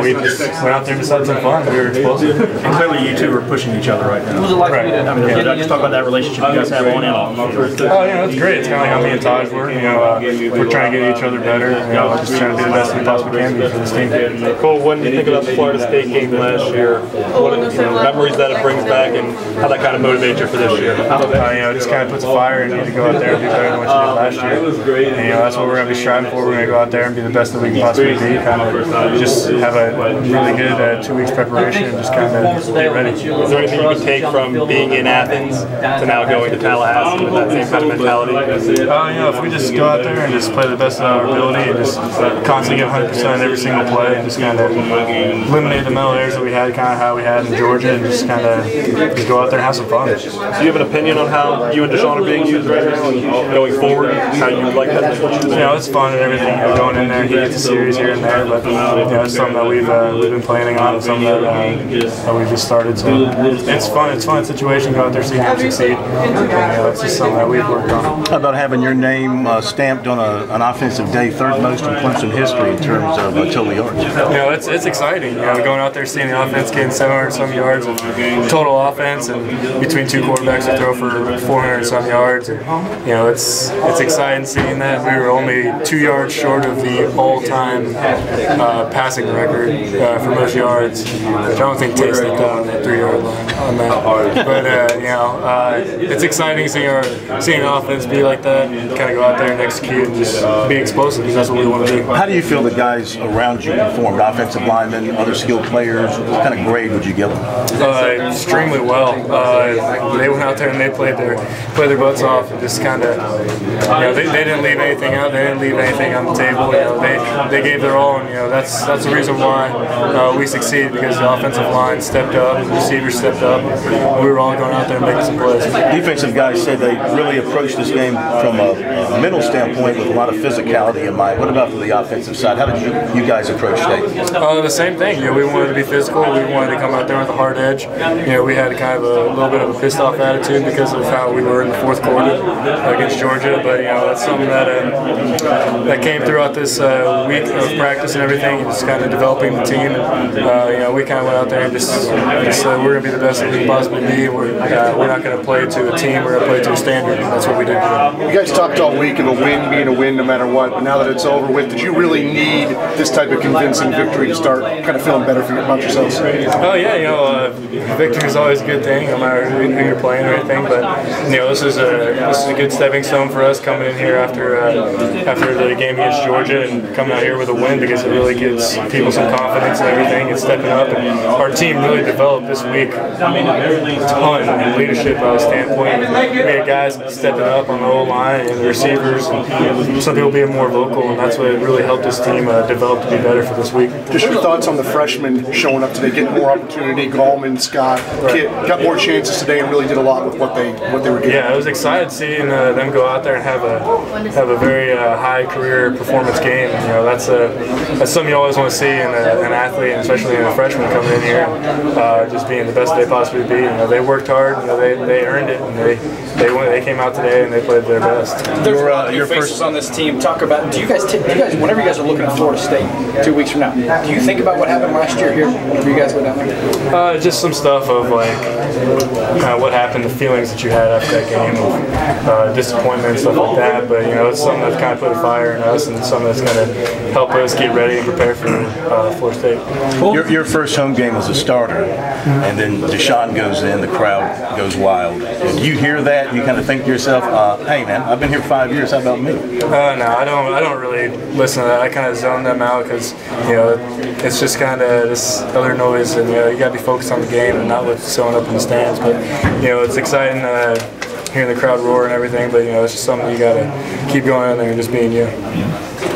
we just went out there and just had some fun. We were explosive. And clearly you two are pushing each other right now. Right. Just talk about that relationship you guys have on and off. Oh, yeah, it's great. It's kind of like how me and Taj were. We're trying to get each other better. Just trying to be the best we possibly can be for this team. Cole, when you think about the Florida State game last year, what memories that it brings back and how that kind of motivates you for this year? It just kind of puts a fire in you to go out there and be better than what you did last year. And that's what we're going to be striving for. We're going to go out there and be the best that we can possibly be. Kind of just have a really good 2 weeks preparation and just kind of get ready. Is there anything you can take from being in Athens to now going to Tallahassee with that same kind of mentality? If we just go out there and just play the best of our ability and just constantly give 100% every single play and just kind of eliminate the mental errors that we had, kind of how we had in Georgia, and just kind of just go out there and have some fun. Do you have an opinion on how you and Deshaun are being used right now and going forward? How you would like that? It's fun and everything. Going in there, he gets a series here and there, but it's something that we've been planning on, and something that we've just started. So it's fun. It's a fun situation. Go out there, see him succeed. It's just something that we've worked on. How about having your name stamped on an offensive day, third most in Clemson history in terms of total yards? It's exciting. Going out there, seeing the offense getting 700-some yards of total offense, and between 2 quarterbacks who throw for 400-some yards. And, it's exciting seeing that. We were only 2 yards short of the all-time passing record for most yards, which I don't think Tate stepped out on that 3-yard line on that. But it's exciting seeing the offense be like that, and kind of go out there and execute and just be explosive, because that's what we want to do. How do you feel the guys around you performed? Offensive linemen, other skilled players. What kind of grade would you give them? Extremely well. They went out there and they played their butts off, and just kind of, they didn't leave anything out. They didn't leave anything on the table. They gave their all, and that's the reason why we succeeded, because the offensive line stepped up, the receivers stepped up. We were all going out there and making some plays. Defensive guys said they really approached this game from a mental standpoint with a lot of physicality in mind. What about from the offensive side? How did you guys approach State? The same thing. We wanted to be physical. We wanted to come out there with a hard edge. We had kind of a little bit of a pissed off attitude because of how we were in the fourth quarter against Georgia. But that's something that came throughout this week of practice and everything, just kind of developing the team. We kind of went out there and just said we're going to be the best that we can possibly be. We're not going to play to a team. We're going to play to a standard. And that's what we did. You guys talked all week of a win being a win no matter what. But now that it's over with, did you really need this type of convincing victory to start kind of feeling better about yourselves? Oh yeah, victory is always a good thing, no matter who you're playing or anything. But this is a good stepping stone for us coming in here after the game against Georgia and coming out here with a win, because it really gives people some confidence and everything and stepping up. And our team really developed this week a ton in leadership standpoint. We had guys stepping up on the O-line and the receivers, and some people being more vocal, and that's what really helped this team develop to be better for this week. Just your thoughts on the freshmen showing up today, getting more opportunity. Gallman, Scott, Kit got more chances today and really did a lot with what they were doing. Yeah, I was excited seeing them go out there and have a very high career performance game. That's something you always want to see in an athlete, and especially in a freshman coming in here, just being the best they possibly be. They worked hard. They earned it, and they came out today and they played their best. Your faces on this team. Talk about. Do you guys, whenever you guys are looking at Florida State 2 weeks from now, do you think about what happened last year here? Whenever you guys go down there? Just some stuff of what happened, the feelings that you had after that game, of disappointment and stuff like that. But it's something that's kind of put a fire in us, and something that's going to help us get ready and prepare for Florida State. Your first home game as a starter, and then Deshaun goes in, the crowd goes wild. And you hear that, you kind of think to yourself, "Hey man, I've been here 5 years. How about me?" No, I don't really listen to that. I kind of zone them out, because it's just kind of this other noise, and you got to be focused on the game and not what's showing up in the stands. But it's exciting hearing the crowd roar and everything. But it's just something you got to keep going in there and just being you.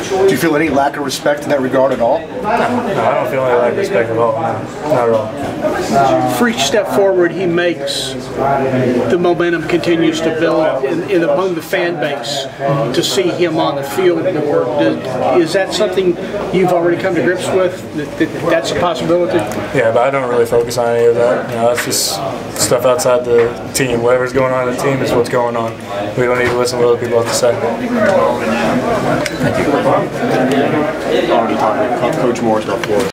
Do you feel any lack of respect in that regard at all? No, I don't feel any lack of respect at all. No, not at all. For each step forward he makes, the momentum continues to build in among the fan base to see him on the field more. Is that something you've already come to grips with? That's a possibility? Yeah, but I don't really focus on any of that. It's just stuff outside the team. Whatever's going on in the team is what's going on. We don't need to listen to what other people have to say. Already talking to Coach Morris about Florida.